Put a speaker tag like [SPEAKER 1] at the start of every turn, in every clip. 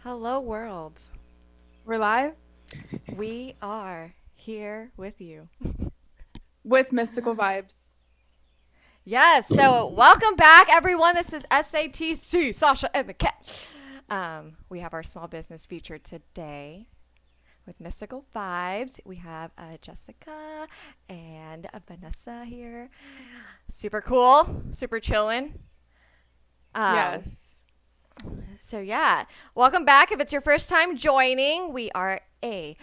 [SPEAKER 1] Hello, world.
[SPEAKER 2] We're live
[SPEAKER 1] We are here with you.
[SPEAKER 2] with Mystical Vibes.
[SPEAKER 1] Yes, so welcome back, everyone. This is SATC, Sasha and the Cat. We have our small business feature today with Mystical Vibes. We have Jessica and Vanessa here. Super cool, super chillin'. Um,
[SPEAKER 2] Yes.
[SPEAKER 1] So, yeah, welcome back. If it's your first time joining, we are a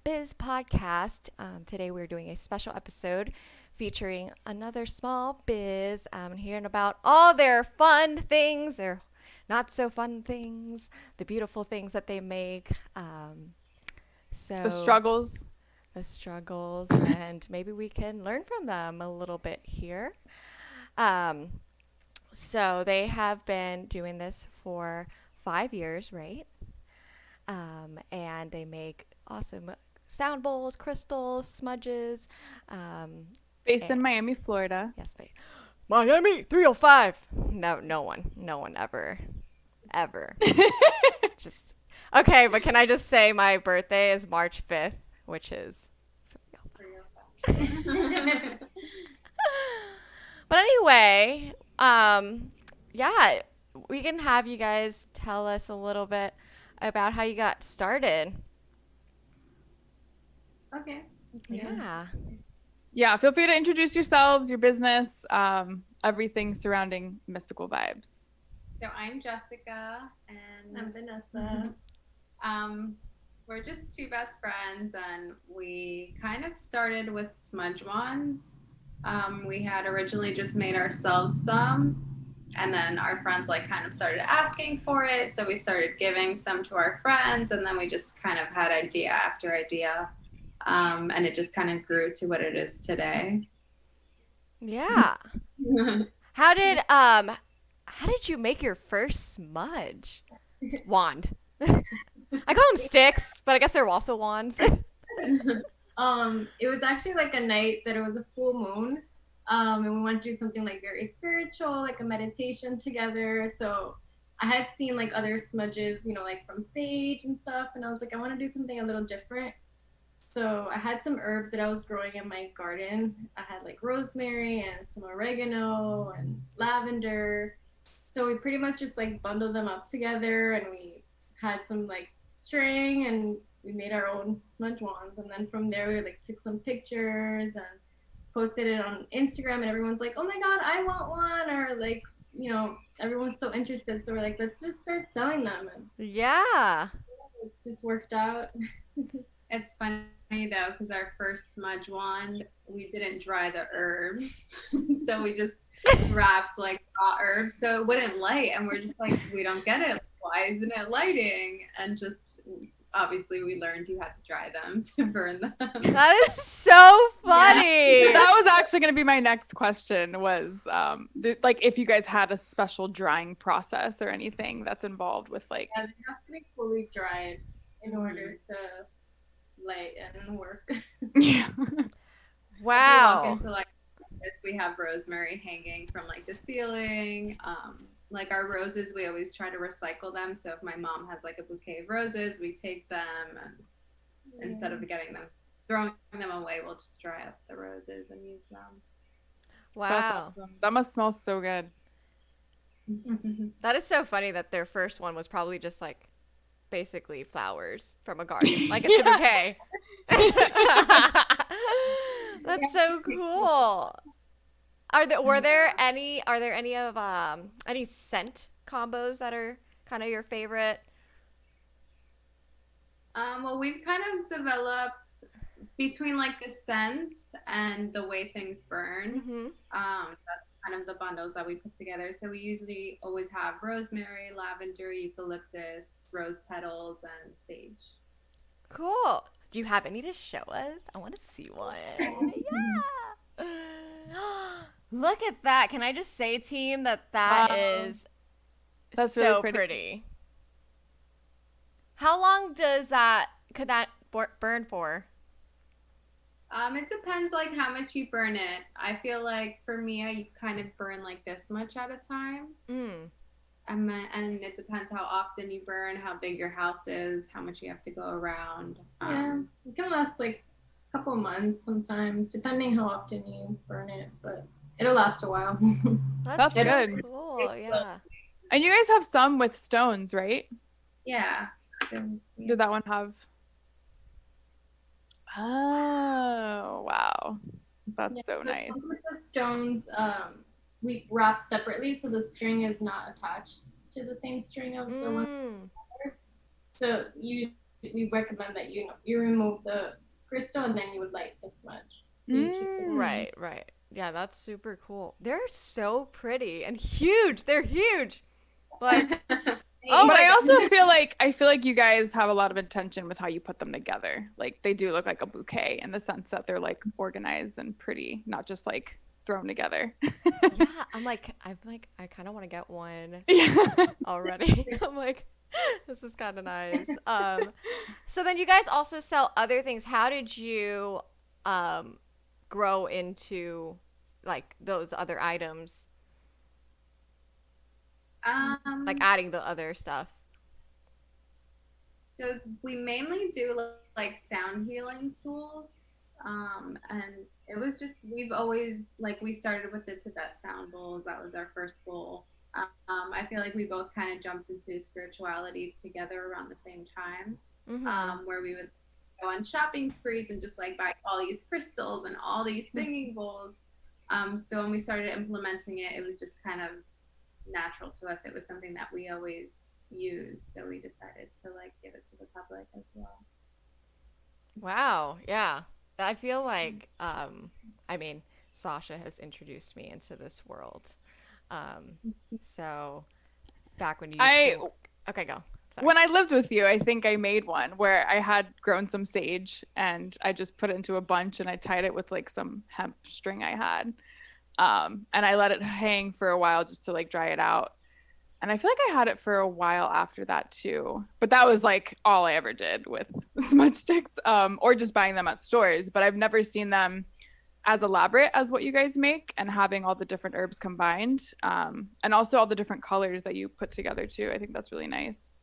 [SPEAKER 1] biz podcast. Today, we're doing a special episode featuring another small biz and hearing about all their fun things, their not so fun things, the beautiful things that they make.
[SPEAKER 2] The
[SPEAKER 1] So,
[SPEAKER 2] struggles.
[SPEAKER 1] the struggles, and maybe we can learn from them a little bit here. Um, so they have been doing this for 5 years, right? And they make awesome sound bowls, crystals, smudges. Um,
[SPEAKER 2] Based
[SPEAKER 1] and
[SPEAKER 2] in Miami, Florida.
[SPEAKER 1] yes, Miami 305. No, no one ever. Just okay. But can I just say my birthday is March 5th, which is. But anyway, yeah, we can have you guys tell us a little bit about how you got started.
[SPEAKER 3] Okay.
[SPEAKER 1] Yeah.
[SPEAKER 2] Yeah, feel free to introduce yourselves, your business, everything surrounding Mystical Vibes.
[SPEAKER 3] So I'm Jessica, and
[SPEAKER 4] I'm Vanessa.
[SPEAKER 3] um, we're just two best friends, and we kind of started with smudge wands. We had originally just made ourselves some, and then our friends like kind of started asking for it, so we started giving some to our friends, and then we just kind of had idea after idea, and it just kind of grew to what it is today.
[SPEAKER 1] Yeah. How did you make your first smudge wand? I call them sticks, but I guess they're also wands.
[SPEAKER 4] It was actually like a night that it was a full moon. And we wanted to do something like very spiritual, like a meditation together. So I had seen like other smudges, like from sage and stuff, and I was like, I want to do something a little different. So I had some herbs that I was growing in my garden. I had like rosemary and some oregano and lavender. So we pretty much just like bundled them up together, and we had some like string, and we made our own smudge wands. And then from there we like took some pictures and posted it on Instagram, and everyone's like, oh my god, I want one, or like, everyone's so interested. So we're like, let's just start selling them, and
[SPEAKER 1] Yeah.
[SPEAKER 4] it just worked out.
[SPEAKER 3] It's funny though, because our first smudge wand, we didn't dry the herbs, so we just wrapped like raw herbs so it wouldn't light, and we're just like, we don't get it. Why isn't it lighting? And just obviously we learned you had to dry them to burn them.
[SPEAKER 1] That is so funny.
[SPEAKER 2] That was actually going to be my next question was like if you guys had a special drying process or anything that's involved with like
[SPEAKER 4] Yeah, they have to be fully dried in order to light and work.
[SPEAKER 2] yeah.
[SPEAKER 3] If you walk
[SPEAKER 1] Wow.
[SPEAKER 3] into like this, we have rosemary hanging from like the ceiling. Like our roses, we always try to recycle them. So if my mom has like a bouquet of roses, we take them, and instead of getting them, throwing them away, we'll just dry up the roses and use them.
[SPEAKER 2] That's
[SPEAKER 1] Wow.
[SPEAKER 2] awesome. That must smell so good.
[SPEAKER 1] That is so funny that their first one was probably just like basically flowers from a garden. Like it's a bouquet. That's so cool. Are there any scent combos that are kind of your favorite?
[SPEAKER 3] Well, we've kind of developed between like the scent and the way things burn.
[SPEAKER 1] Mm-hmm.
[SPEAKER 3] That's kind of the bundles that we put together. So we usually always have rosemary, lavender, eucalyptus, rose petals, and sage.
[SPEAKER 1] Cool. Do you have any to show us? I want to see one. Yeah. Look at that. Can I just say, team, that
[SPEAKER 2] Wow.
[SPEAKER 1] is
[SPEAKER 2] That's
[SPEAKER 1] so
[SPEAKER 2] really pretty.
[SPEAKER 1] pretty. How long could that burn for?
[SPEAKER 3] It depends like how much you burn it. I feel like for me, I kind of burn like this much at a time.
[SPEAKER 1] Mm.
[SPEAKER 3] And it depends how often you burn, how big your house is, how much you have to go around.
[SPEAKER 4] Yeah, it can last like a couple of months sometimes, depending how often you burn it, but it'll last a while.
[SPEAKER 2] That's
[SPEAKER 1] so
[SPEAKER 2] good.
[SPEAKER 1] cool. Yeah.
[SPEAKER 2] And you guys have some with stones, right?
[SPEAKER 3] Yeah. So, yeah.
[SPEAKER 2] Did that one have? Oh, wow. That's so nice.
[SPEAKER 4] With the stones, we wrap separately, so the string is not attached to the same string of the one. So we recommend that you remove the crystal and then you would light the smudge. So you keep it
[SPEAKER 1] Right. Yeah, that's super cool. They're so pretty and huge. They're huge. Like, oh,
[SPEAKER 2] but I also feel like you guys have a lot of intention with how you put them together. Like they do look like a bouquet in the sense that they're like organized and pretty, not just like thrown together.
[SPEAKER 1] yeah, I'm like, I kind of want to get one already. I'm like, this is kind of nice. So then you guys also sell other things. How did you grow into like those other items? Like adding the other stuff.
[SPEAKER 3] So we mainly do like sound healing tools. And it was just, we've always, like, we started with the Tibet sound bowls. That was our first bowl. I feel like we both kind of jumped into spirituality together around the same time, where we would go on shopping sprees and just like buy all these crystals and all these singing bowls. So when we started implementing it, it was just kind of natural to us. It was something that we always used. So we decided to like give it to the public as well.
[SPEAKER 1] Wow. Yeah. I feel like, I mean, Sasha has introduced me into this world. So back when you okay, go. Sorry.
[SPEAKER 2] When I lived with you, I think I made one where I had grown some sage and I just put it into a bunch and I tied it with like some hemp string I had. And I let it hang for a while just to like dry it out. And I feel like I had it for a while after that too. But that was like all I ever did with smudge sticks, or just buying them at stores. But I've never seen them as elaborate as what you guys make and having all the different herbs combined. And also all the different colors that you put together too. I think that's really nice.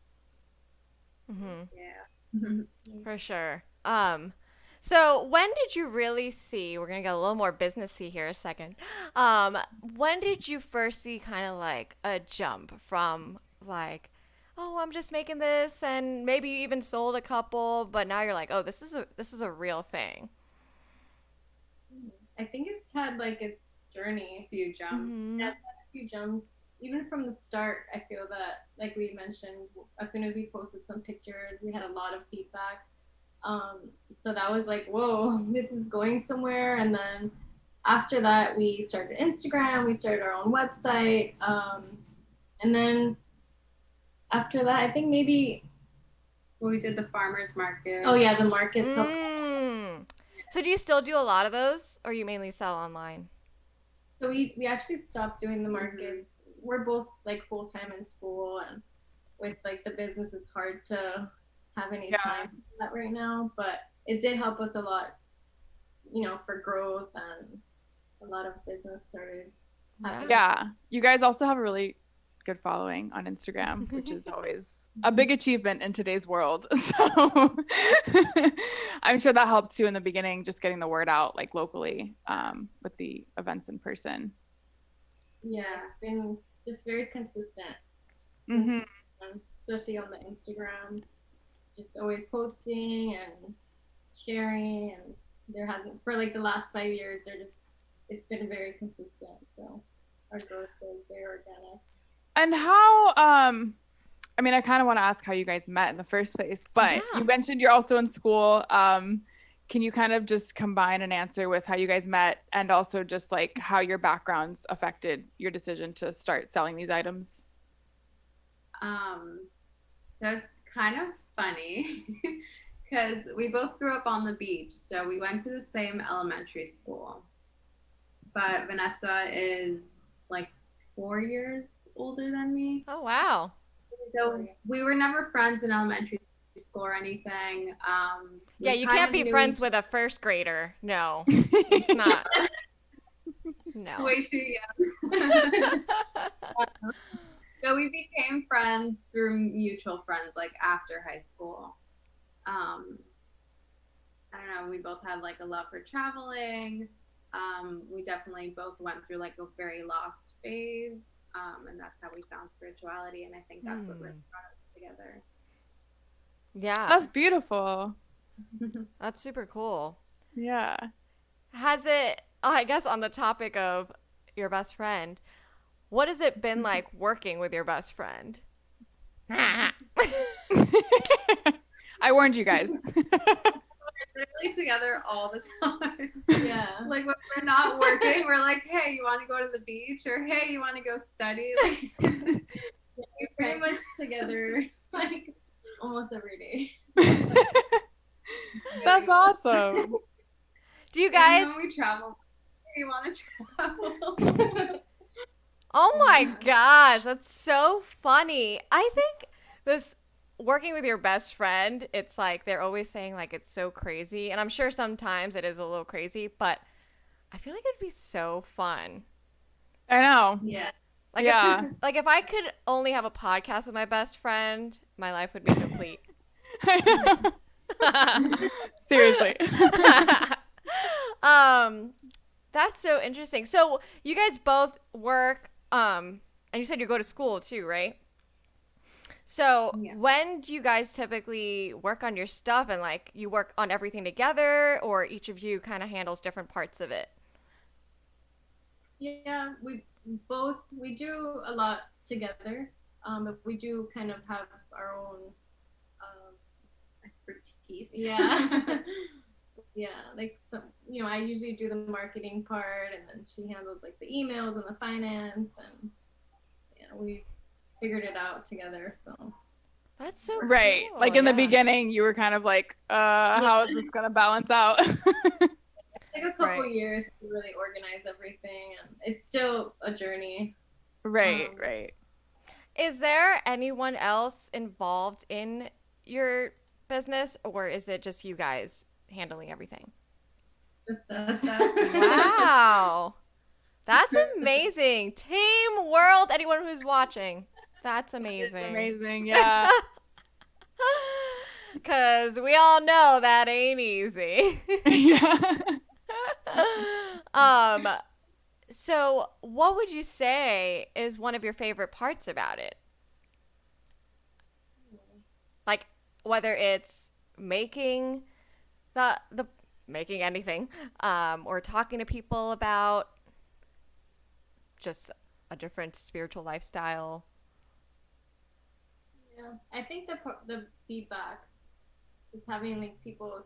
[SPEAKER 3] Yeah.
[SPEAKER 1] For sure. So when did you really see, we're going to get a little more businessy here a second. When did you first see kind of like a jump from like, oh, I'm just making this, and maybe you even sold a couple, but now you're like, oh, this is a real thing?
[SPEAKER 4] I think it's had like its journey.
[SPEAKER 3] A few jumps.
[SPEAKER 4] Yeah, it's had a few jumps. Even from the start, I feel that, like we mentioned, as soon as we posted some pictures, we had a lot of feedback. So that was like, whoa, this is going somewhere. And then after that, we started Instagram, we started our own website. And then after that, I think maybe
[SPEAKER 3] we did the farmers market.
[SPEAKER 4] Oh yeah, the markets helped.
[SPEAKER 1] So do you still do a lot of those, or you mainly sell online?
[SPEAKER 4] So we actually stopped doing the markets. We're both like full-time in school, and with like the business, it's hard to have any time for that right now. But it did help us a lot, for growth, and a lot of business started happening.
[SPEAKER 2] Yeah, you guys also have a really good following on Instagram, which is always a big achievement in today's world. So I'm sure that helped too in the beginning, just getting the word out like locally, with the events in person.
[SPEAKER 4] Yeah, it's been just very consistent, especially on the Instagram, just always posting and sharing, and there hasn't, for like the last 5 years, it's been very consistent. So our growth is very organic.
[SPEAKER 2] And how, I mean, I kind of want to ask how you guys met in the first place, but you mentioned you're also in school. Can you kind of just combine an answer with how you guys met, and also just like how your backgrounds affected your decision to start selling these items?
[SPEAKER 3] So it's kind of funny because we both grew up on the beach. So we went to the same elementary school, but Vanessa is like 4 years older than me.
[SPEAKER 1] Oh, wow.
[SPEAKER 3] So we were never friends in elementary school or anything.
[SPEAKER 1] Yeah, you can't be friends with a first grader. No, it's not. No.
[SPEAKER 3] Way too young. So we became friends through mutual friends, like after high school. I don't know, we both had like a love for traveling. We definitely both went through like a very lost phase. And that's how we found spirituality. And I think that's what really brought us together.
[SPEAKER 1] Yeah.
[SPEAKER 2] That's beautiful.
[SPEAKER 1] That's super cool.
[SPEAKER 2] Yeah.
[SPEAKER 1] Has it, I guess on the topic of your best friend, what has it been like working with your best friend?
[SPEAKER 2] I warned you guys.
[SPEAKER 3] We're literally together all the time.
[SPEAKER 4] Yeah.
[SPEAKER 3] Like when we're not working, we're like, hey, you want to go to the beach? Or hey, you want to go study? Like,
[SPEAKER 4] We're pretty much together like almost every day.
[SPEAKER 2] That's awesome.
[SPEAKER 1] Do you guys,
[SPEAKER 3] when we travel, hey, you want to travel?
[SPEAKER 1] oh my gosh, that's so funny. I think this working with your best friend, it's like they're always saying like it's so crazy. And I'm sure sometimes it is a little crazy, but I feel like it'd be so fun.
[SPEAKER 2] I know.
[SPEAKER 4] Yeah.
[SPEAKER 1] Like
[SPEAKER 2] Yeah.
[SPEAKER 1] if I could only have a podcast with my best friend, my life would be complete.
[SPEAKER 2] Seriously.
[SPEAKER 1] That's so interesting. So you guys both work, and you said you go to school too, right? So
[SPEAKER 3] Yeah.
[SPEAKER 1] when do you guys typically work on your stuff, and like you work on everything together, or each of you kind of handles different parts of it?
[SPEAKER 4] Yeah, we do a lot together, but we do kind of have our own
[SPEAKER 3] Expertise.
[SPEAKER 4] yeah. Yeah, like some, I usually do the marketing part, and then she handles like the emails and the finance, and we figured it out together. So
[SPEAKER 1] That's so
[SPEAKER 2] Right.
[SPEAKER 1] cool.
[SPEAKER 2] Like in the
[SPEAKER 1] Yeah.
[SPEAKER 2] beginning, you were kind of like, how is this going to balance out?
[SPEAKER 4] like a couple
[SPEAKER 1] Right.
[SPEAKER 4] years to really organize everything, and it's still a journey.
[SPEAKER 2] Right, right.
[SPEAKER 1] Is there anyone else involved in your business, or is it just you guys handling everything?
[SPEAKER 4] Just us.
[SPEAKER 1] Wow. That's amazing. Team World, anyone who's watching. That's amazing.
[SPEAKER 2] It's amazing, yeah.
[SPEAKER 1] Because we all know that ain't easy.
[SPEAKER 2] Yeah.
[SPEAKER 1] So what would you say is one of your favorite parts about it? Like whether it's making the making anything, or talking to people about just a different spiritual lifestyle.
[SPEAKER 4] Yeah, I think the feedback, just having like people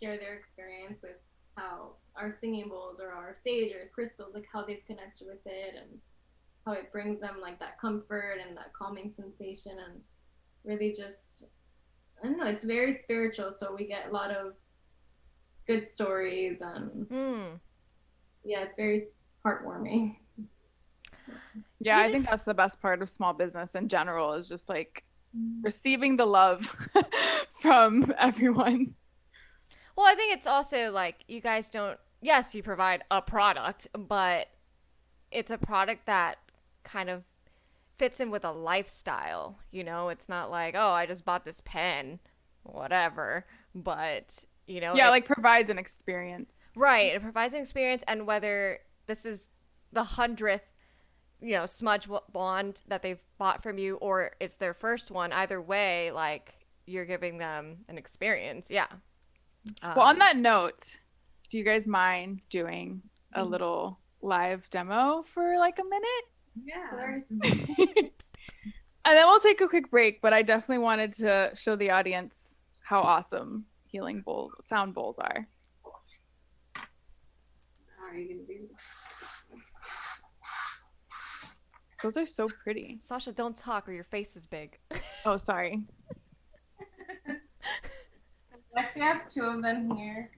[SPEAKER 4] share their experience with how our singing bowls or our sage or crystals, like how they've connected with it and how it brings them like that comfort and that calming sensation, and really just, I don't know, it's very spiritual. So we get a lot of good stories, and yeah, it's very heartwarming.
[SPEAKER 2] Yeah, I think that's the best part of small business in general, is just like receiving the love from everyone.
[SPEAKER 1] Well, I think it's also like you guys don't, yes, you provide a product, but it's a product that kind of fits in with a lifestyle. It's not like, oh, I just bought this pen, whatever. But,
[SPEAKER 2] Yeah, like provides an experience.
[SPEAKER 1] Right. It provides an experience. And whether this is the 100th, smudge wand that they've bought from you, or it's their first one, either way, like you're giving them an experience. Yeah.
[SPEAKER 2] Well, on that note, do you guys mind doing a little live demo for like a minute?
[SPEAKER 3] Yeah.
[SPEAKER 2] And then we'll take a quick break, but I definitely wanted to show the audience how awesome healing sound bowls are.
[SPEAKER 3] How are you going to do this?
[SPEAKER 2] Those are so pretty.
[SPEAKER 1] Sasha, don't talk or your face is big.
[SPEAKER 2] Oh, sorry.
[SPEAKER 4] I actually have two of them here.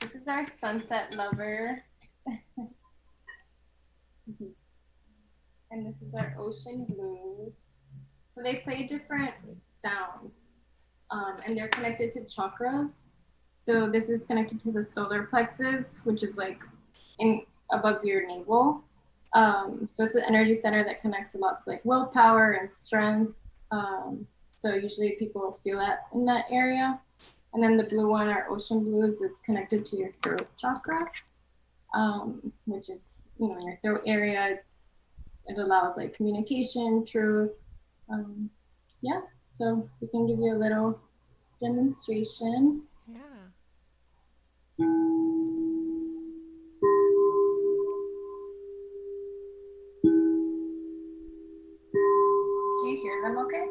[SPEAKER 4] This is our sunset lover. And this is our ocean blue. So they play different sounds, and they're connected to chakras. So this is connected to the solar plexus, which is like in above your navel. So it's an energy center that connects a lot to like willpower and strength. So usually people will feel that in that area. And then the blue one, our ocean blues, is connected to your throat chakra, which is, you know, in your throat area. It allows like communication, truth. Um, yeah, so we can give you a little demonstration.
[SPEAKER 1] Yeah.
[SPEAKER 3] Do you hear them okay?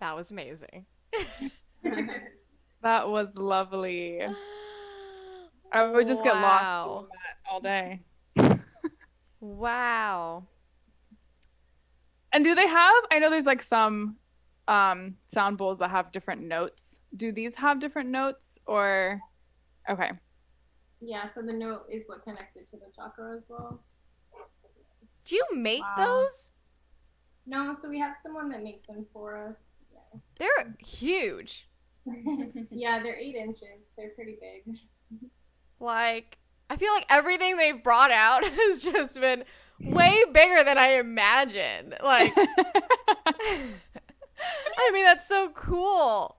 [SPEAKER 1] That was amazing.
[SPEAKER 2] That was lovely. I would just get lost doing
[SPEAKER 1] Wow.
[SPEAKER 2] that all day.
[SPEAKER 1] Wow.
[SPEAKER 2] And do they have, I know there's like some sound bowls that have different notes. Do these have different notes or okay.
[SPEAKER 4] Yeah, so the note is what connects it to the chakra as well.
[SPEAKER 1] Do you make
[SPEAKER 2] Wow.
[SPEAKER 1] those?
[SPEAKER 4] No, so we have someone that makes them for us.
[SPEAKER 1] They're huge.
[SPEAKER 4] Yeah, they're 8 inches. They're pretty big.
[SPEAKER 1] Like, I feel like everything they've brought out has just been way bigger than I imagined. Like, I mean, that's so cool.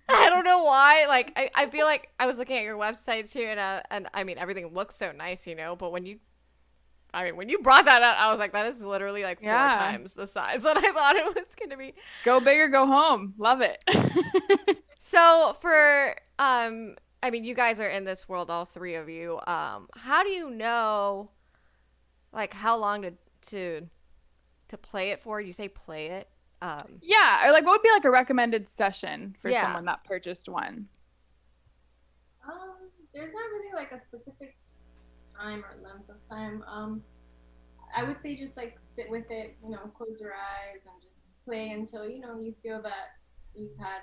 [SPEAKER 1] I don't know why. Like, I feel like I was looking at your website too, and I mean, everything looks so nice, you know, but when you brought that out, I was like, that is literally like 4
[SPEAKER 2] Yeah.
[SPEAKER 1] times the size that I thought it was going to be.
[SPEAKER 2] Go big or go home. Love it.
[SPEAKER 1] So for I mean, you guys are in this world, all three of you. How do you know like how long to play it for? You say play it?
[SPEAKER 2] Yeah, or like what would be like a recommended session for
[SPEAKER 1] Yeah.
[SPEAKER 2] someone that purchased one?
[SPEAKER 4] There's not really like a specific time or length of time. I would say just like sit with it, you know, close your eyes and just play until, you know, you feel that you've had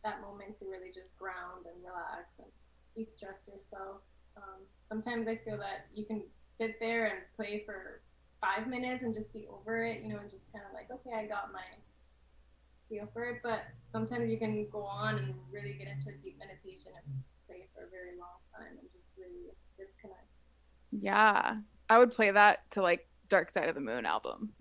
[SPEAKER 4] that moment to really just ground and relax and de-stress yourself. Sometimes I feel that you can sit there and play for 5 minutes and just be over it, you know, and just kind of like, okay, I got my feel for it. But sometimes you can go on and really get into a deep meditation and play for a very long time and just really disconnect.
[SPEAKER 2] Yeah. I would play that to like Dark Side of the Moon album.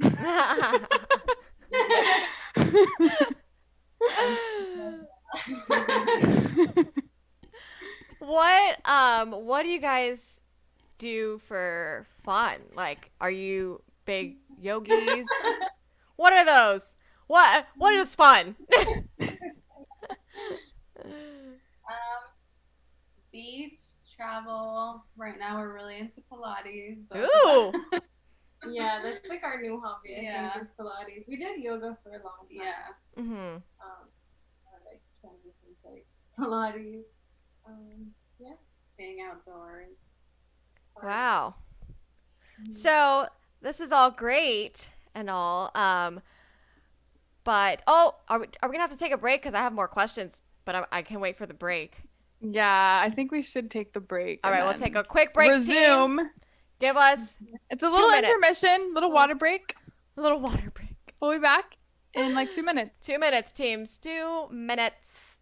[SPEAKER 1] What do you guys do for fun? Like, are you big yogis? What are those? What is fun?
[SPEAKER 3] Beach, travel. Right now we're really into Pilates.
[SPEAKER 1] Ooh.
[SPEAKER 4] Yeah, that's like our new hobby. I
[SPEAKER 3] Yeah.
[SPEAKER 4] think is Pilates. We did yoga for a long time.
[SPEAKER 3] Yeah.
[SPEAKER 1] Mhm.
[SPEAKER 4] I like transition to like Pilates. Yeah.
[SPEAKER 3] Being outdoors.
[SPEAKER 1] Wow. So this is all great and all, but are we gonna have to take a break? Because I have more questions, but I can wait for the break.
[SPEAKER 2] Yeah, I think we should take the break.
[SPEAKER 1] All
[SPEAKER 2] and
[SPEAKER 1] right, we'll
[SPEAKER 2] then
[SPEAKER 1] take a quick break. Team.
[SPEAKER 2] resume.
[SPEAKER 1] Give us
[SPEAKER 2] It's a
[SPEAKER 1] 2
[SPEAKER 2] little
[SPEAKER 1] minutes.
[SPEAKER 2] intermission, little water break.
[SPEAKER 1] a little water break.
[SPEAKER 2] We'll be back in like 2 minutes.
[SPEAKER 1] 2 minutes, teams. 2 minutes.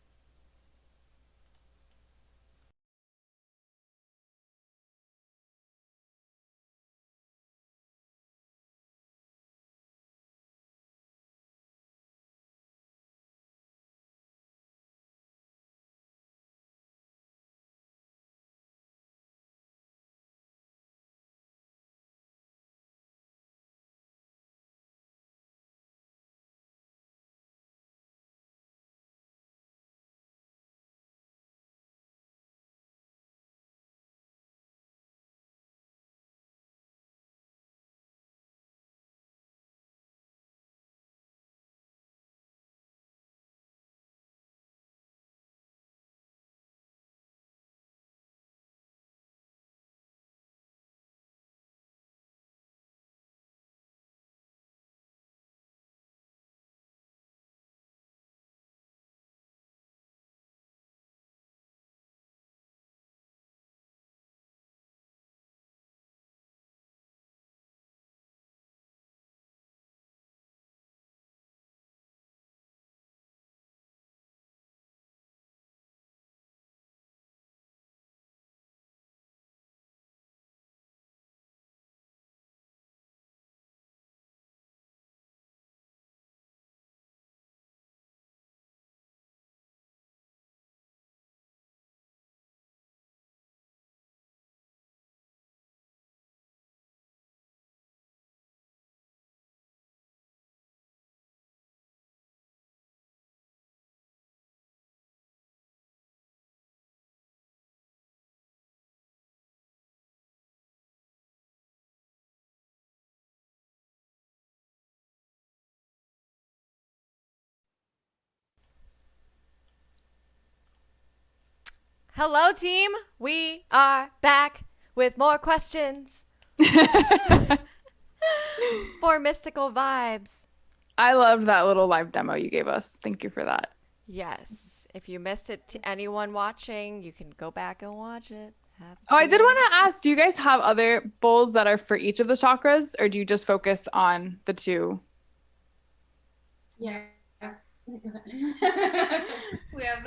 [SPEAKER 1] Hello, team. We are back with more questions for Mystical Vibes.
[SPEAKER 2] I loved that little live demo you gave us. Thank you for that.
[SPEAKER 1] Yes. If you missed it, to anyone watching, you can go back and watch it.
[SPEAKER 2] Oh, I did want to ask, do you guys have other bowls that are for each of the chakras, or do you just focus on the two?
[SPEAKER 4] Yeah.
[SPEAKER 3] We have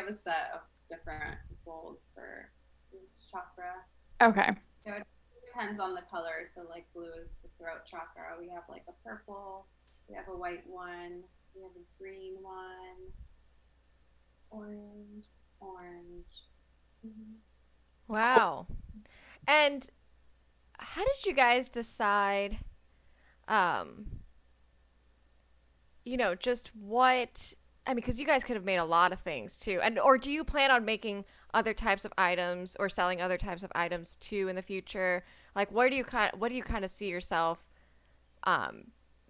[SPEAKER 3] a set of different bowls for each chakra.
[SPEAKER 2] Okay.
[SPEAKER 3] So it depends on the color. So like blue is the throat chakra. We have like a purple, we have a white one, we have a green one, orange.
[SPEAKER 1] Wow. And how did you guys decide, just what, I mean, because you guys could have made a lot of things too. Or do you plan on making other types of items or selling other types of items too in the future? Like, what do you kind of see yourself,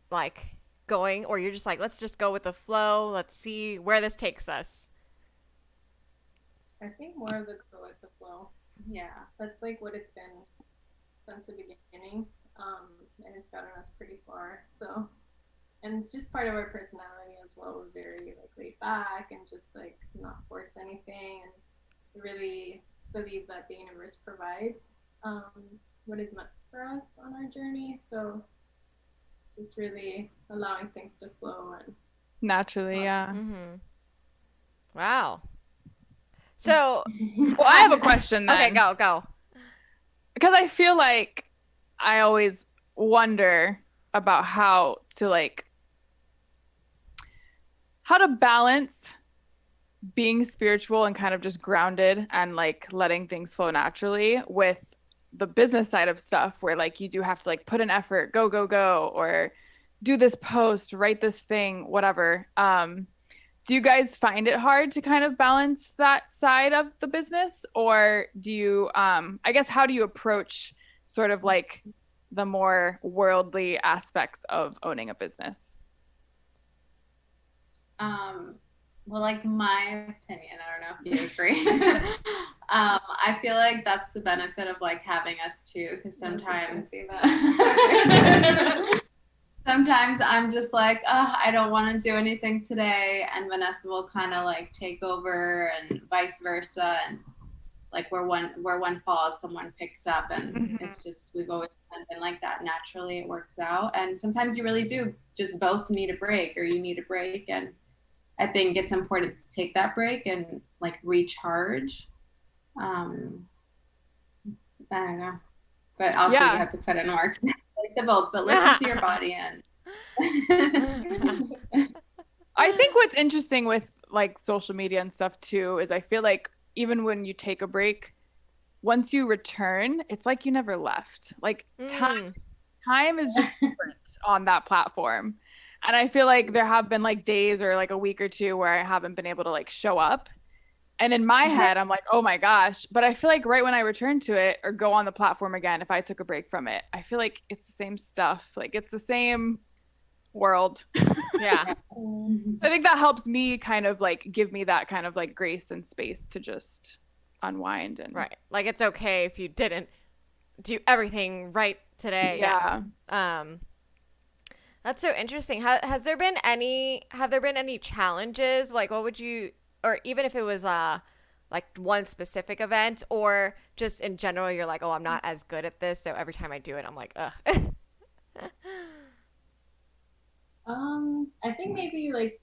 [SPEAKER 1] like going, or you're just like, let's just go with the flow. Let's see where this takes us.
[SPEAKER 4] I think more of the go with the flow.
[SPEAKER 3] Yeah.
[SPEAKER 4] That's like what it's been since the beginning. And it's gotten us pretty far. So, and it's just part of our personality as well. We're very like laid back and just like not force anything, and really believe that the universe provides what is meant for us on our journey. So just really allowing things to flow and
[SPEAKER 2] Naturally, yeah.
[SPEAKER 1] Mm-hmm. Wow. So,
[SPEAKER 2] Well, I have a question then.
[SPEAKER 1] okay, go.
[SPEAKER 2] Because I feel like I always wonder about how to balance being spiritual and kind of just grounded and like letting things flow naturally with the business side of stuff where like you do have to like put an effort, go, or do this post, write this thing, whatever. Do you guys find it hard to kind of balance that side of the business, or do you, I guess, how do you approach sort of like the more worldly aspects of owning a business?
[SPEAKER 3] Well, like my opinion, I don't know if you agree. I feel like that's the benefit of like having us too, because sometimes sometimes I'm just like, I don't want to do anything today, and Vanessa will kind of like take over, and vice versa, and like where one falls, someone picks up, and it's just we've always been like that. Naturally, it works out, and sometimes you really do just both need a break, or you need a break, and I think it's important to take that break and like recharge. I don't know, but also you have to put in work. Like the both, but listen to your body and.
[SPEAKER 2] I think what's interesting with like social media and stuff too is I feel like even when you take a break, once you return, it's like you never left. Like time is just different on that platform. And I feel like there have been like days or like a week or two where I haven't been able to like show up. And in my head, I'm like, oh my gosh. But I feel like right when I return to it or go on the platform again, if I took a break from it, I feel like it's the same stuff. Like it's the same world.
[SPEAKER 1] Yeah.
[SPEAKER 2] I think that helps me kind of like give me that kind of like grace and space to just unwind. And
[SPEAKER 1] right. Like it's okay if you didn't do everything right today.
[SPEAKER 2] Yeah.
[SPEAKER 1] That's so interesting. Have there been any challenges? Like what would you, or even if it was like one specific event or just in general, you're like, oh, I'm not as good at this. So every time I do it, I'm like, ugh.
[SPEAKER 4] I think maybe like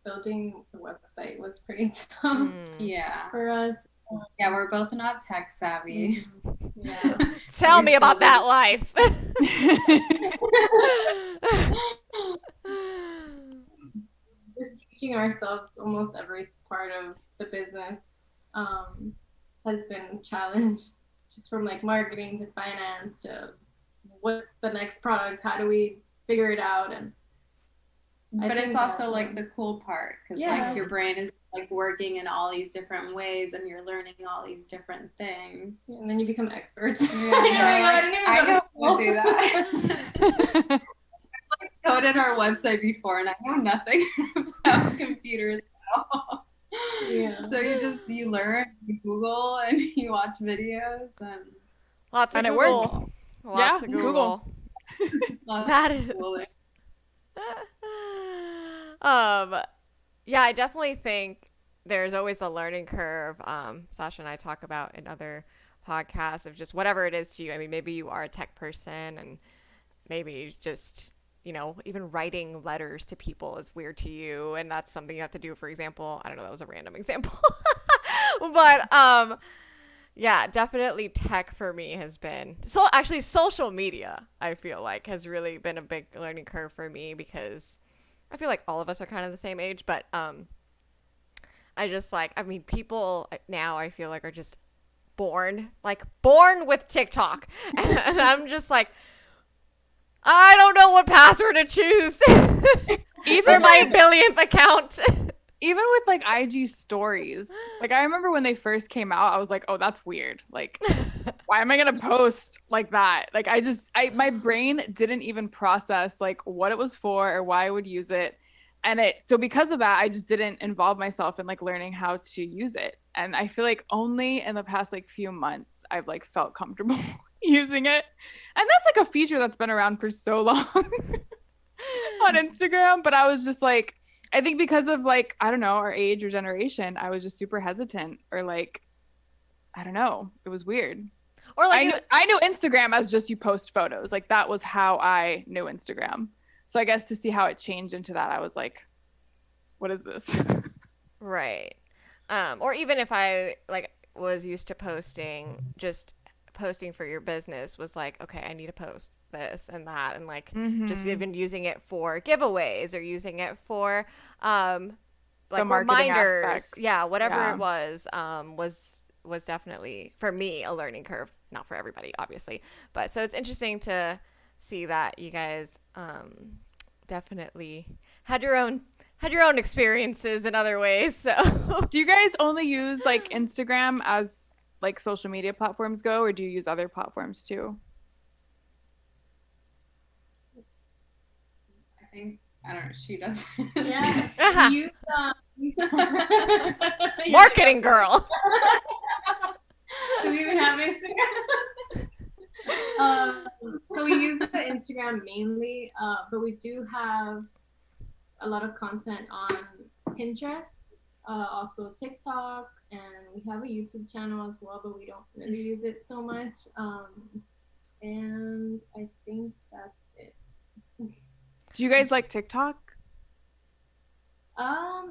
[SPEAKER 4] building the website was pretty tough for us.
[SPEAKER 3] Yeah, we're both not tech savvy.
[SPEAKER 4] Yeah.
[SPEAKER 1] Tell me about that life.
[SPEAKER 4] Just teaching ourselves almost every part of the business has been a challenge, just from like marketing to finance to what's the next product, how do we figure it out. And
[SPEAKER 3] but it's also like the cool part, because like your brain is like working in all these different ways and you're learning all these different things,
[SPEAKER 4] and then you become experts.
[SPEAKER 3] I don't do that. I coded our website before and I know nothing about computers at all.
[SPEAKER 4] Yeah.
[SPEAKER 3] So you learn, you Google, and you watch videos, and
[SPEAKER 1] Lots of
[SPEAKER 2] And it
[SPEAKER 1] Google.
[SPEAKER 2] works.
[SPEAKER 1] Lots
[SPEAKER 2] Yeah,
[SPEAKER 1] of
[SPEAKER 2] Google.
[SPEAKER 3] lots
[SPEAKER 1] That
[SPEAKER 3] of
[SPEAKER 1] is.
[SPEAKER 3] Googling.
[SPEAKER 1] um, yeah, I definitely think there's always a learning curve. Sasha and I talk about in other podcasts of just whatever it is to you. I mean, maybe you are a tech person and maybe just, even writing letters to people is weird to you. And that's something you have to do. For example, I don't know, that was a random example. But, yeah, definitely tech for me has been so actually social media, I feel like has really been a big learning curve for me because I feel like all of us are kind of the same age, but I just people now I feel like are just born with TikTok. And I'm just like, I don't know what password to choose for my billionth account.
[SPEAKER 2] Even with like IG stories, like I remember when they first came out, I was like, oh, that's weird. Like, why am I gonna post like that? Like, my brain didn't even process like what it was for or why I would use it. And so because of that, I just didn't involve myself in like learning how to use it. And I feel like only in the past like few months, I've like felt comfortable using it. And that's like a feature that's been around for so long on Instagram. But I was just like, I think because of like, I don't know, our age or generation, I was just super hesitant or like, I don't know. It was weird.
[SPEAKER 1] Or like
[SPEAKER 2] I knew Instagram as just you post photos. Like that was how I knew Instagram. So I guess to see how it changed into that, I was like, what is this?
[SPEAKER 1] right. Or even if I like was used to posting for your business was like, okay, I need to post this and that, and like just even using it for giveaways or using it for like
[SPEAKER 2] the marketing
[SPEAKER 1] reminders.
[SPEAKER 2] aspects.
[SPEAKER 1] Yeah, whatever it was definitely for me a learning curve. Not for everybody, obviously, but so it's interesting to see that you guys definitely had your own experiences in other ways. So
[SPEAKER 2] Do you guys only use like Instagram as like social media platforms go, or do you use other platforms too?
[SPEAKER 3] I don't know. She does.
[SPEAKER 4] Yeah. You,
[SPEAKER 1] marketing girl.
[SPEAKER 4] Do we even have Instagram? So we use the Instagram mainly, but we do have a lot of content on Pinterest, also TikTok, and we have a YouTube channel as well, but we don't really use it so much. And I think that's it.
[SPEAKER 2] Do you guys like TikTok?
[SPEAKER 4] I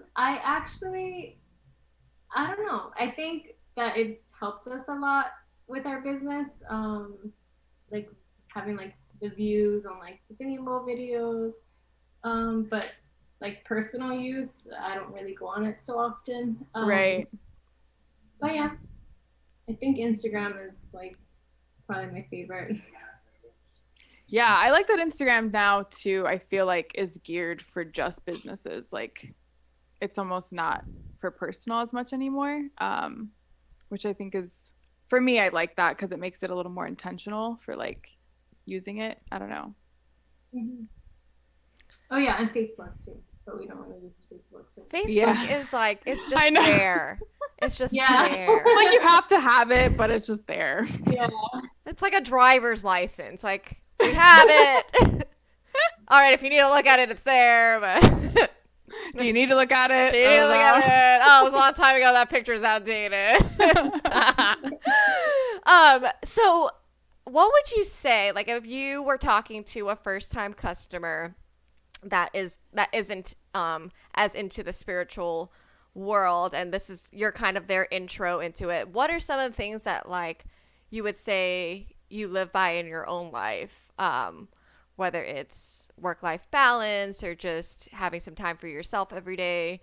[SPEAKER 4] don't know. I think that it's helped us a lot with our business. Like having like the views on like the singing bowl videos. But like personal use, I don't really go on it so often.
[SPEAKER 2] Right.
[SPEAKER 4] But yeah, I think Instagram is like probably my favorite.
[SPEAKER 2] Yeah, I like that Instagram now too. I feel like is geared for just businesses. Like it's almost not for personal as much anymore. Which I think is for me, I like that because it makes it a little more intentional for like using it. I don't know.
[SPEAKER 4] Mm-hmm. Oh yeah, and Facebook too. But we don't really use Facebook. So.
[SPEAKER 1] Facebook is like it's just there. It's just there.
[SPEAKER 2] Like you have to have it, but it's just there.
[SPEAKER 4] Yeah.
[SPEAKER 1] It's like a driver's license. Like we have it. All right, if you need to look at it, it's there. But
[SPEAKER 2] do you need to look at it?
[SPEAKER 1] Do you need to look at it? Oh, it was a long time ago. That picture's outdated. So what would you say, like, if you were talking to a first-time customer that isn't as into the spiritual world, and you're kind of their intro into it, what are some of the things that like you would say you live by in your own life, whether it's work-life balance or just having some time for yourself every day?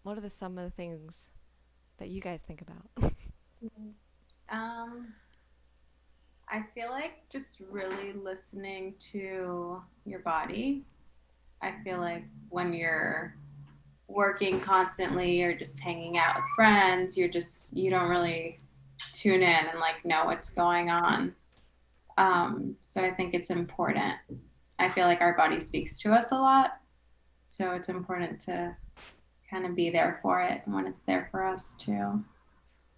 [SPEAKER 1] What are some of the things that you guys think about?
[SPEAKER 3] I feel like just really listening to your body. I feel like when you're working constantly or just hanging out with friends, you don't really tune in and like know what's going on. So I think it's important. I feel like our body speaks to us a lot. So it's important to kind of be there for it when it's there for us too.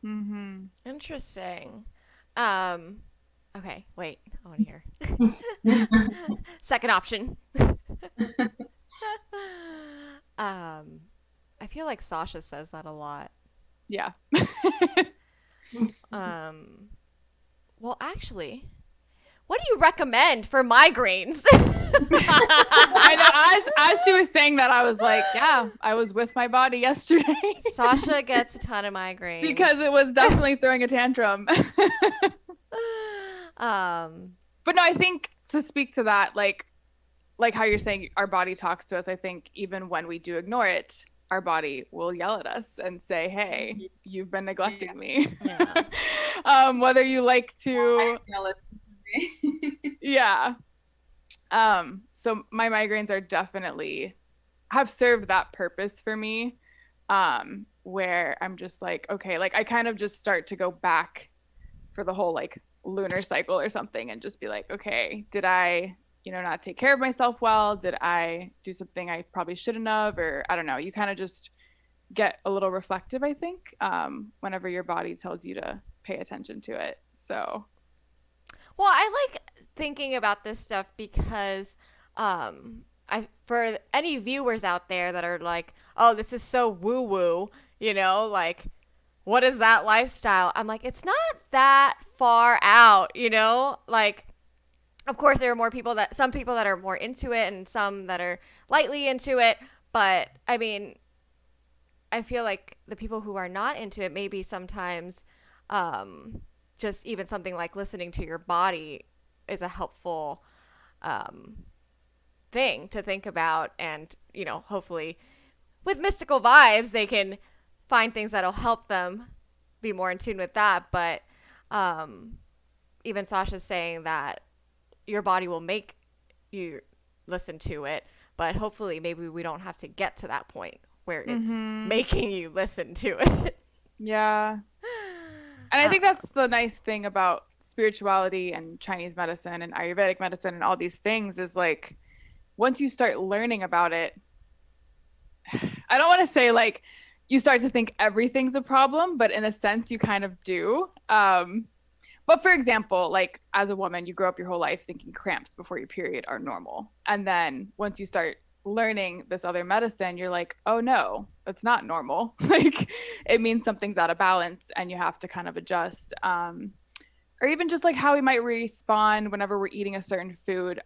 [SPEAKER 2] Mm-hmm.
[SPEAKER 1] Interesting. Okay, wait. I want to hear. Second option. I feel like Sasha says that a lot.
[SPEAKER 2] Yeah.
[SPEAKER 1] Well, actually, what do you recommend for migraines?
[SPEAKER 2] I know. As she was saying that, I was like, yeah, I was with my body yesterday.
[SPEAKER 1] Sasha gets a ton of migraines.
[SPEAKER 2] Because it was definitely throwing a tantrum. But no, I think to speak to that, like how you're saying our body talks to us, I think even when we do ignore it, our body will yell at us and say, hey, you've been neglecting me.
[SPEAKER 1] Yeah.
[SPEAKER 2] Whether you like to, yeah. So my migraines are definitely have served that purpose for me, where I'm just like, okay, like I kind of just start to go back for the whole like lunar cycle or something and just be like, okay, did I, not take care of myself well? Did I do something I probably shouldn't have? Or I don't know. You kind of just get a little reflective, I think, whenever your body tells you to pay attention to it. So,
[SPEAKER 1] well, I like thinking about this stuff because for any viewers out there that are like, oh, this is so woo woo, like, what is that lifestyle? I'm like, it's not that far out, like, of course there are some people that are more into it and some that are lightly into it, but I mean, I feel like the people who are not into it, maybe sometimes just even something like listening to your body is a helpful thing to think about. And, hopefully with mystical vibes, they can find things that'll help them be more in tune with that. But even Sasha's saying that your body will make you listen to it, but hopefully maybe we don't have to get to that point where it's making you listen to it.
[SPEAKER 2] Yeah. And I think that's the nice thing about spirituality and Chinese medicine and Ayurvedic medicine and all these things is like, once you start learning about it, I don't want to say like you start to think everything's a problem, but in a sense you kind of do. But for example, like as a woman, you grow up your whole life thinking cramps before your period are normal. And then once you start learning this other medicine, you're like, oh no, that's not normal. Like it means something's out of balance and you have to kind of adjust. Or even just like how we might respond whenever we're eating a certain food,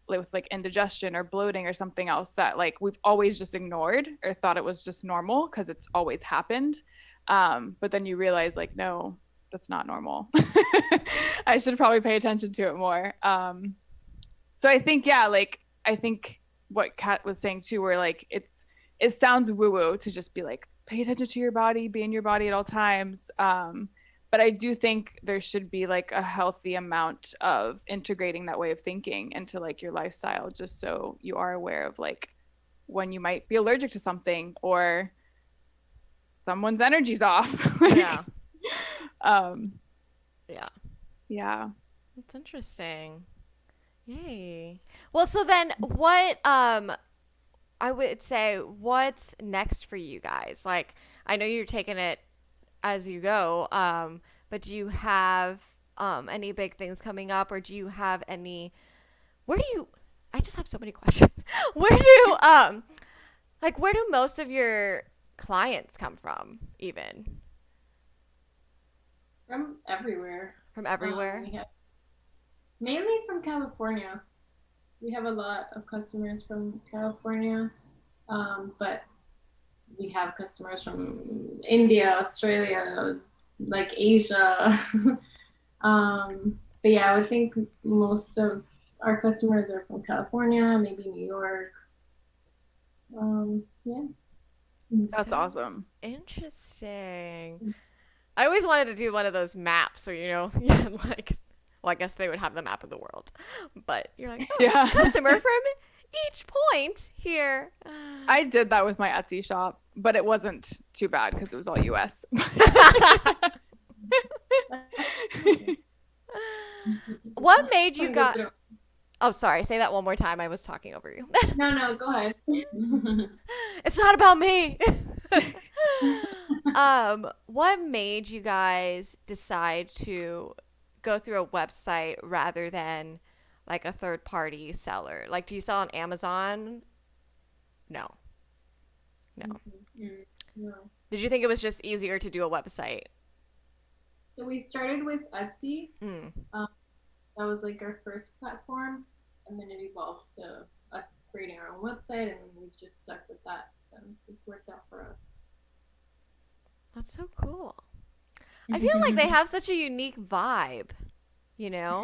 [SPEAKER 2] with like indigestion or bloating or something else that like we've always just ignored or thought it was just normal because it's always happened. But then you realize like, no, that's not normal. I should probably pay attention to it more. So I think, yeah, like I think what Kat was saying too, where like it sounds woo-woo to just be like, pay attention to your body, be in your body at all times. But I do think there should be like a healthy amount of integrating that way of thinking into like your lifestyle, just so you are aware of like when you might be allergic to something or someone's energy's off.
[SPEAKER 1] Yeah.
[SPEAKER 2] Yeah. Yeah.
[SPEAKER 1] That's interesting. Yay. Well, so then what, I would say, what's next for you guys? Like, I know you're taking it as you go, but do you have any big things coming up, or do you have any, I just have so many questions. Where do most of your clients come from, even?
[SPEAKER 4] From everywhere.
[SPEAKER 1] From everywhere?
[SPEAKER 4] Mainly from California. We have a lot of customers from California, but we have customers from India, Australia, like Asia. But yeah, I would think most of our customers are from California, maybe New York. Yeah.
[SPEAKER 2] That's awesome.
[SPEAKER 1] Interesting. I always wanted to do one of those maps where, like, well, I guess they would have the map of the world, but you're like, oh,
[SPEAKER 2] yeah.
[SPEAKER 1] Customer from each point here.
[SPEAKER 2] I did that with my Etsy shop, but it wasn't too bad because it was all US.
[SPEAKER 1] What made you Oh, sorry. Say that one more time. I was talking over you.
[SPEAKER 4] No, go ahead.
[SPEAKER 1] It's not about me. What made you guys decide to go through a website rather than like a third party seller? Like, do you sell on Amazon? No.
[SPEAKER 4] No.
[SPEAKER 1] Did you think it was just easier to do a website?
[SPEAKER 4] So we started with Etsy.
[SPEAKER 1] Mm.
[SPEAKER 4] That was like our first platform, and then it evolved to us creating our own website, and we just stuck with that since it's worked out for us.
[SPEAKER 1] That's so cool. I feel like they have such a unique vibe, you know?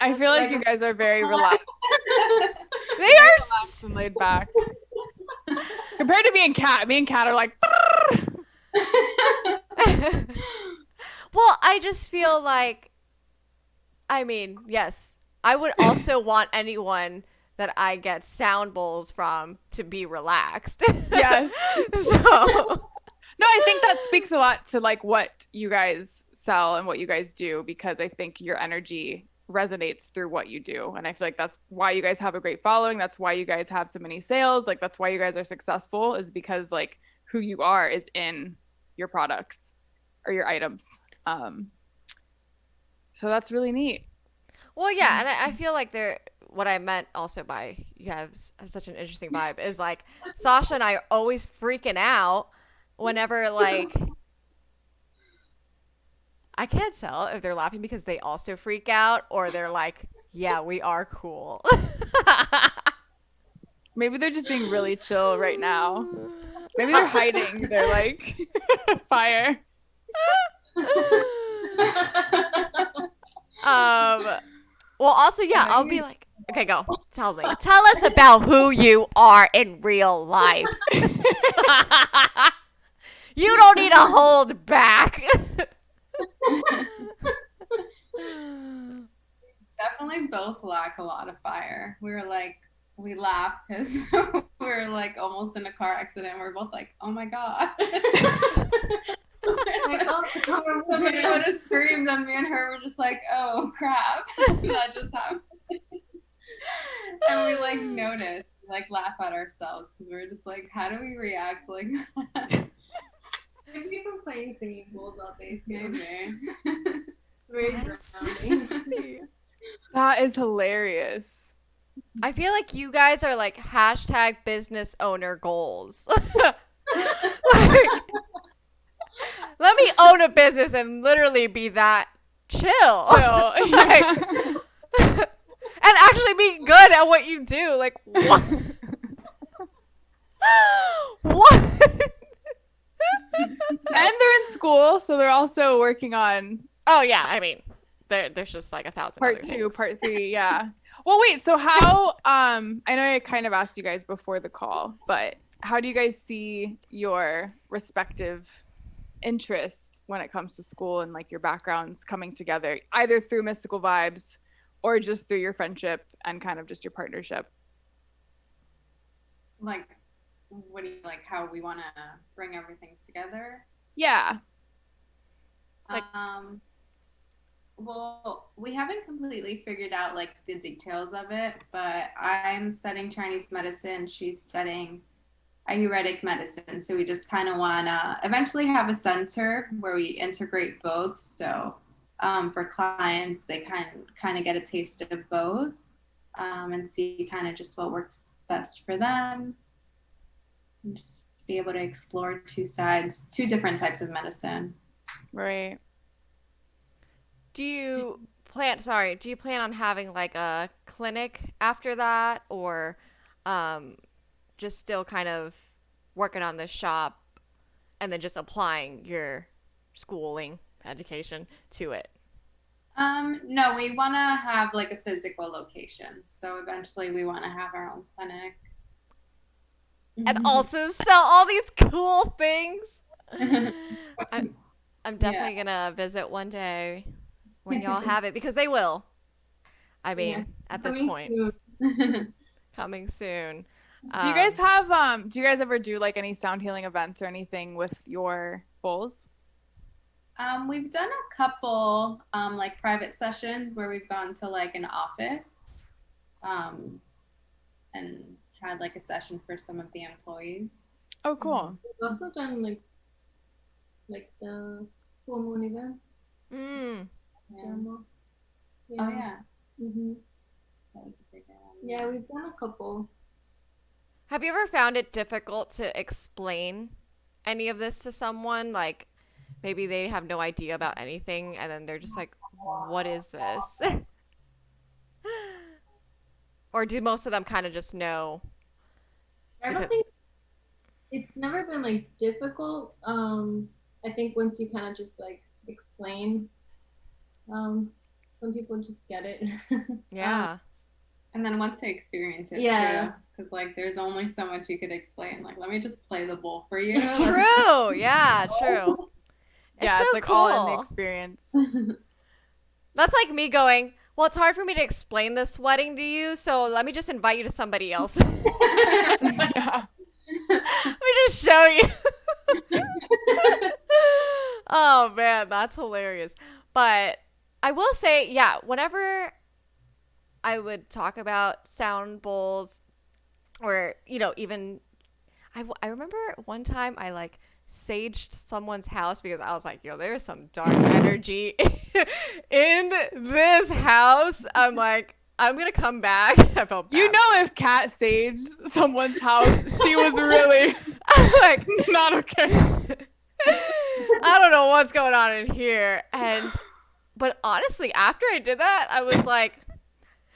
[SPEAKER 2] I feel like you guys are very relaxed.
[SPEAKER 1] They are
[SPEAKER 2] Relaxed and laid back. Compared to me and Kat are like.
[SPEAKER 1] Well, I just feel like, I mean, yes, I would also want anyone that I get sound bowls from to be relaxed.
[SPEAKER 2] Yes.
[SPEAKER 1] So,
[SPEAKER 2] No, I think that speaks a lot to like what you guys sell and what you guys do, because I think your energy resonates through what you do. And I feel like that's why you guys have a great following. That's why you guys have so many sales. Like that's why you guys are successful, is because like who you are is in your products or your items. So that's really neat.
[SPEAKER 1] well, yeah, and I feel like what I meant also by you have such an interesting vibe is like Sasha and I are always freaking out whenever like I can't tell if they're laughing because they also freak out or they're like, yeah, we are cool.
[SPEAKER 2] Maybe they're just being really chill right now. Maybe they're hiding. They're like fire.
[SPEAKER 1] Well, also, yeah, I'll be like, okay, go. Tell me. Tell us about who you are in real life. You don't need to hold back.
[SPEAKER 3] Definitely both lack a lot of fire. We laugh because we're like almost in a car accident. We're both like, oh my God. Somebody would have screamed and me and her were just like, oh crap. That just happened. And we like noticed, like laugh at ourselves because we were just like, how do we react like that?
[SPEAKER 4] Maybe people playing singing bowls all day too.
[SPEAKER 3] Maybe.
[SPEAKER 4] Very
[SPEAKER 1] That's
[SPEAKER 4] grounding.
[SPEAKER 2] That is hilarious.
[SPEAKER 1] I feel like you guys are like hashtag business owner goals. Like, let me own a business and literally be that chill.
[SPEAKER 2] So,
[SPEAKER 1] Like, and actually be good at what you do. Like, what? What?
[SPEAKER 2] and they're in school, so they're also working on
[SPEAKER 1] Oh, yeah. I mean, there's just like 1,000
[SPEAKER 2] part
[SPEAKER 1] other
[SPEAKER 2] 2,
[SPEAKER 1] things.
[SPEAKER 2] part 3. Yeah. Well, wait. So how? I know I kind of asked you guys before the call, but how do you guys see your respective interests when it comes to school and like your backgrounds coming together, either through Mystical Vibes or just through your friendship and kind of just your partnership?
[SPEAKER 3] Like, what do you like? How we want to bring everything together?
[SPEAKER 2] Yeah.
[SPEAKER 1] Like-
[SPEAKER 3] Well, we haven't completely figured out like the details of it, but I'm studying Chinese medicine. She's studying Ayurvedic medicine. So we just kind of want to eventually have a center where we integrate both. So for clients, they kind of get a taste of both and see kind of just what works best for them. And just be able to explore two different types of medicine.
[SPEAKER 2] Right.
[SPEAKER 1] Do you plan on having like a clinic after that, or just still kind of working on the shop and then just applying your schooling education to it?
[SPEAKER 3] No, we want to have like a physical location. So eventually we want to have our own clinic.
[SPEAKER 1] And also sell all these cool things. I'm definitely gonna visit one day when y'all have it, because they will. I mean, at this point, coming soon.
[SPEAKER 2] Do you guys have do you guys ever do like any sound healing events or anything with your bowls?
[SPEAKER 3] We've done a couple like private sessions where we've gone to like an office and had like a session for some of the employees.
[SPEAKER 2] Oh, cool.
[SPEAKER 4] We've also done like the full moon events.
[SPEAKER 1] Mm.
[SPEAKER 3] Yeah.
[SPEAKER 4] Ceremony.
[SPEAKER 3] Oh yeah.
[SPEAKER 4] Mm-hmm.
[SPEAKER 3] That was a big one.
[SPEAKER 4] Yeah, we've done a couple.
[SPEAKER 1] Have you ever found it difficult to explain any of this to someone? Like, maybe they have no idea about anything, and then they're just like, what is this? Or do most of them kind of just know?
[SPEAKER 4] I don't
[SPEAKER 1] Because-
[SPEAKER 4] think it's never been like difficult. I think once you kind of just like explain, some people just get it.
[SPEAKER 1] Yeah.
[SPEAKER 3] And then once they experience it
[SPEAKER 4] Yeah.
[SPEAKER 3] too, because like there's only so much you could explain. Like, let me just play the bowl for you.
[SPEAKER 1] True. Yeah, true.
[SPEAKER 2] Yeah,
[SPEAKER 1] so
[SPEAKER 2] it's like all in the
[SPEAKER 1] cool.
[SPEAKER 2] experience.
[SPEAKER 1] That's like me going, well, it's hard for me to explain this wedding to you, so let me just invite you to somebody else.
[SPEAKER 2] Yeah.
[SPEAKER 1] Let me just show you. Oh, man, that's hilarious. But I will say, yeah, whenever I would talk about sound bowls or, you know, even I remember one time I like saged someone's house because I was like, yo, there's some dark energy in this house. I'm like, I'm going to come back. I felt bad.
[SPEAKER 2] You know, if Kat saged someone's house, she was really
[SPEAKER 1] I'm like,
[SPEAKER 2] not okay.
[SPEAKER 1] I don't know what's going on in here. But honestly, after I did that, I was like,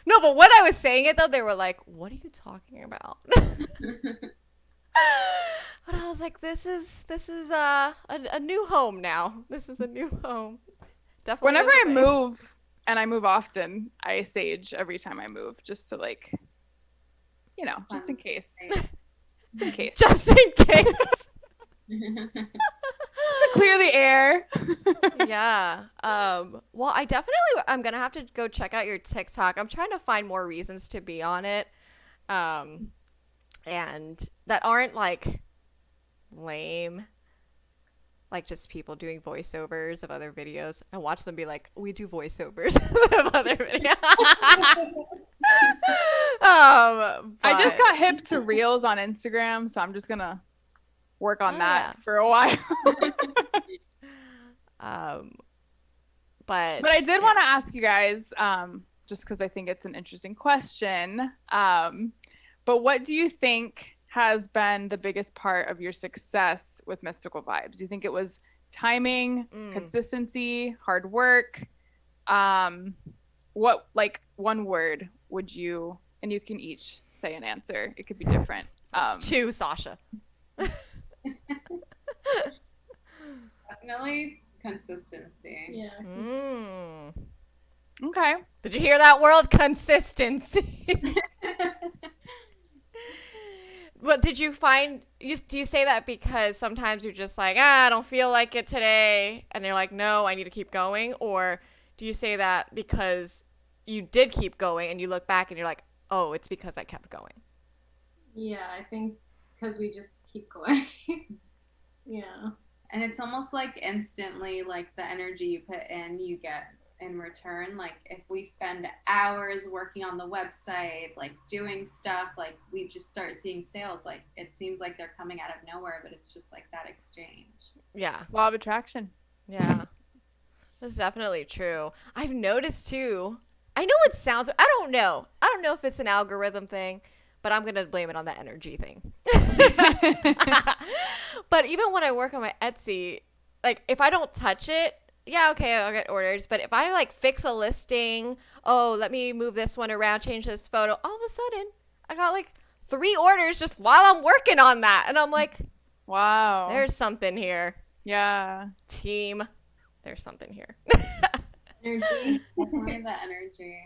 [SPEAKER 1] no, but when I was saying it though, they were like, what are you talking about? But I was like, this is a new home now. This is a new home. Definitely.
[SPEAKER 2] Whenever
[SPEAKER 1] was a
[SPEAKER 2] I
[SPEAKER 1] thing.
[SPEAKER 2] move, and I move often, I sage every time I move, just to like, you know, just in case. In case.
[SPEAKER 1] Just in case.
[SPEAKER 2] Just to clear the air.
[SPEAKER 1] Yeah. Well, I'm gonna have to go check out your TikTok. I'm trying to find more reasons to be on it. And that aren't like lame. Like just people doing voiceovers of other videos. And watch them be like, we do voiceovers of other videos.
[SPEAKER 2] I just
[SPEAKER 1] but-
[SPEAKER 2] got hip to Reels on Instagram, so I'm just gonna work on that
[SPEAKER 1] yeah.
[SPEAKER 2] for a while.
[SPEAKER 1] But
[SPEAKER 2] I did want to ask you guys, just because I think it's an interesting question. But what do you think has been the biggest part of your success with Mystical Vibes? Do you think it was timing, consistency, hard work? What, like, one word would you, and you can each say an answer. It could be different.
[SPEAKER 1] It's two, Sasha.
[SPEAKER 3] Definitely consistency.
[SPEAKER 4] Yeah.
[SPEAKER 2] Okay.
[SPEAKER 1] Did you hear that, world? Consistency. But did you find, do you say that because sometimes you're just like, I don't feel like it today, and you're like, no, I need to keep going? Or do you say that because you did keep going and you look back and you're like, oh, it's because I kept going?
[SPEAKER 4] Yeah, I think because we just keep going. Yeah.
[SPEAKER 3] And it's almost like instantly, like the energy you put in, you get in return. Like if we spend hours working on the website, like doing stuff, like we just start seeing sales. Like it seems like they're coming out of nowhere, but it's just like that exchange.
[SPEAKER 1] Yeah.
[SPEAKER 2] Law of attraction.
[SPEAKER 1] Yeah. That's definitely true. I've noticed too. I know it sounds, I don't know if it's an algorithm thing, but I'm going to blame it on the energy thing. But even when I work on my Etsy, like if I don't touch it, yeah, okay, I'll get orders. But if I like fix a listing, oh, let me move this one around, change this photo, all of a sudden I got like 3 orders just while I'm working on that. And I'm like,
[SPEAKER 2] Wow.
[SPEAKER 1] there's something here.
[SPEAKER 2] Yeah.
[SPEAKER 1] Team, there's something here.
[SPEAKER 4] Energy.
[SPEAKER 3] Definitely the energy.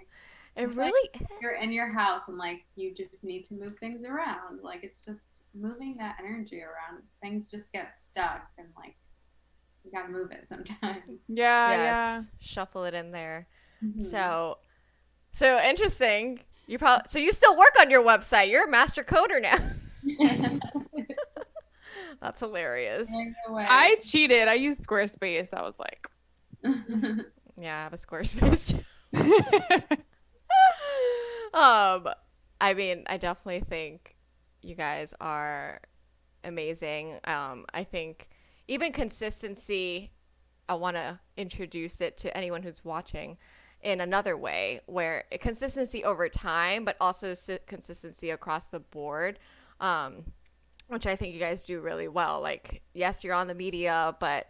[SPEAKER 1] It
[SPEAKER 3] It's
[SPEAKER 1] really
[SPEAKER 3] You're in your house and like you just need to move things around. Like it's just moving that energy around. Things just get stuck and like you gotta move it sometimes.
[SPEAKER 2] Yeah.
[SPEAKER 1] yes,
[SPEAKER 2] Yeah.
[SPEAKER 1] shuffle it in there.
[SPEAKER 3] Mhm.
[SPEAKER 1] So interesting. So you still work on your website. You're a master coder now. That's hilarious.
[SPEAKER 3] No way.
[SPEAKER 2] I cheated. I used Squarespace. I was like,
[SPEAKER 1] Yeah, I have a Squarespace too. I mean, I definitely think you guys are amazing. I think even consistency, I want to introduce it to anyone who's watching in another way, where consistency over time, but also consistency across the board, which I think you guys do really well. Like, yes, you're on the media, but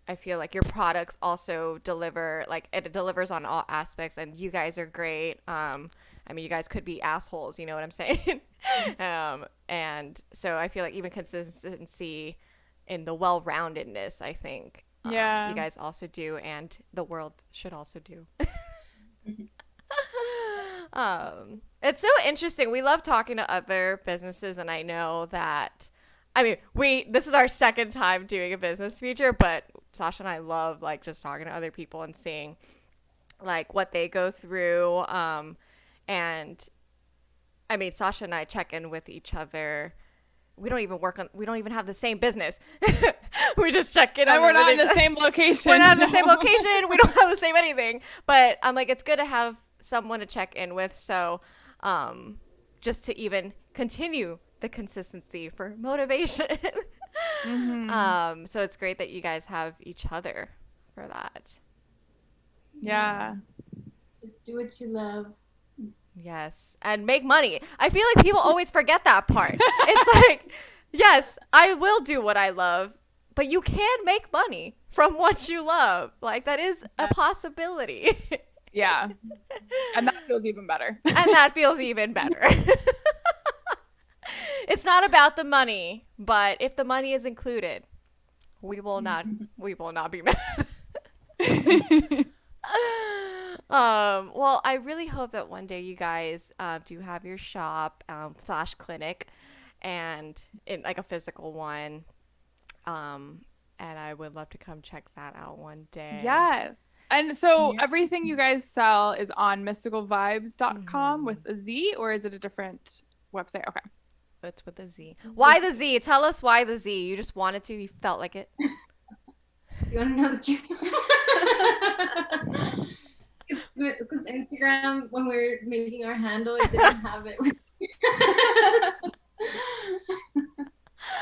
[SPEAKER 1] I feel like your products also deliver, like it delivers on all aspects, and you guys are great. I mean, you guys could be assholes, you know what I'm saying? And so I feel like even consistency in the well-roundedness, I think,
[SPEAKER 2] yeah.
[SPEAKER 1] you guys also do, and the world should also do. It's so interesting. We love talking to other businesses, and I know that, I mean, this is our second time doing a business feature, but Sasha and I love like just talking to other people and seeing like what they go through. And I mean, Sasha and I check in with each other. We don't even have the same business. We just check in.
[SPEAKER 2] And we're not in the same location.
[SPEAKER 1] We're not in the same location. We don't have the same anything. But I'm like, it's good to have someone to check in with. So just to even continue the consistency for motivation.
[SPEAKER 2] Mm-hmm.
[SPEAKER 1] So it's great that you guys have each other for that.
[SPEAKER 2] Yeah.
[SPEAKER 4] Just do what you love.
[SPEAKER 1] Yes, and make money. I feel like people always forget that part. It's like, yes, I will do what I love, but you can make money from what you love. Like, that is a possibility.
[SPEAKER 2] Yeah. And that feels even better.
[SPEAKER 1] And that feels even better. It's not about the money, but if the money is included, we will not be mad. Well, I really hope that one day you guys do have your shop / clinic, and in like a physical one. And I would love to come check that out one day.
[SPEAKER 2] Yes. And so everything you guys sell is on mysticalvibes.com with a Z, or is it a different website? Okay.
[SPEAKER 1] It's with a Z. Why the Z? Tell us why the Z. You just wanted to. You felt like it.
[SPEAKER 4] You want to know the truth? Because Instagram, when we were making our handle, it didn't have it.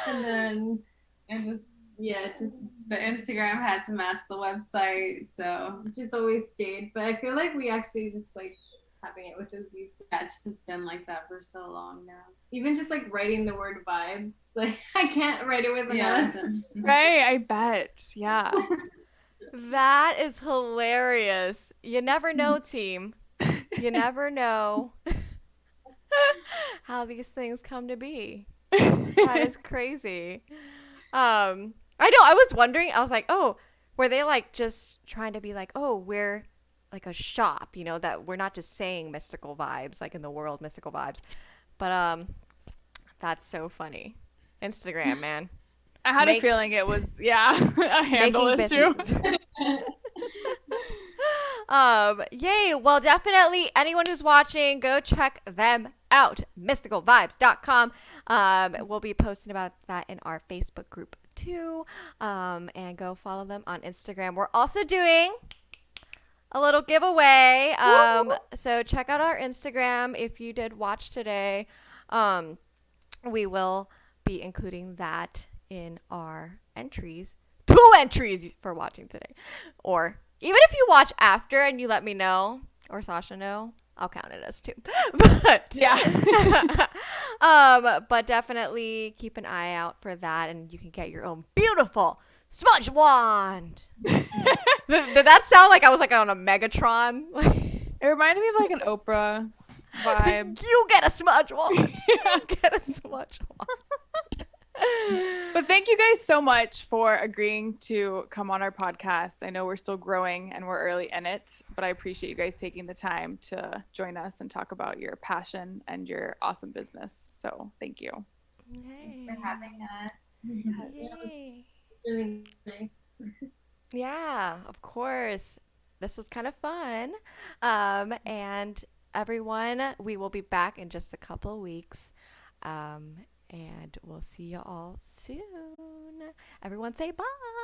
[SPEAKER 4] And then
[SPEAKER 3] the Instagram had to match the website, so
[SPEAKER 4] it just always stayed. But I feel like we actually just like having it with a Z too.
[SPEAKER 3] yeah, it's just been like that for so long now.
[SPEAKER 4] Even just like writing the word vibes, like I can't write it with an S.
[SPEAKER 2] Right, I bet. Yeah.
[SPEAKER 1] That is hilarious. You never know, team. You never know how these things come to be. That is crazy. I know. I was wondering. I was like, oh, were they like just trying to be like, oh, we're like a shop, that we're not just saying mystical vibes, like in the world, mystical vibes. But that's so funny. Instagram, man.
[SPEAKER 2] I had a feeling it was, a handle issue.
[SPEAKER 1] Yay. Well, definitely anyone who's watching, go check them out. mysticalvibes.com. We'll be posting about that in our Facebook group too. And go follow them on Instagram. We're also doing a little giveaway. So check out our Instagram if you did watch today. We will be including that in our entries. 2 entries for watching today. Or even if you watch after and you let me know, or Sasha know, I'll count it as 2. But yeah. But definitely keep an eye out for that, and you can get your own beautiful smudge wand. Did that sound like I was like on a Megatron?
[SPEAKER 2] It reminded me of like an Oprah vibe.
[SPEAKER 1] You get a smudge wand. Get a smudge wand.
[SPEAKER 2] But thank you guys so much for agreeing to come on our podcast. I know we're still growing and we're early in it, but I appreciate you guys taking the time to join us and talk about your passion and your awesome business. So thank you.
[SPEAKER 3] Thanks for having us.
[SPEAKER 1] Yay.
[SPEAKER 4] Really nice.
[SPEAKER 1] Yeah, of course. This was kind of fun. And everyone, we will be back in just a couple of weeks. And we'll see you all soon. Everyone say bye.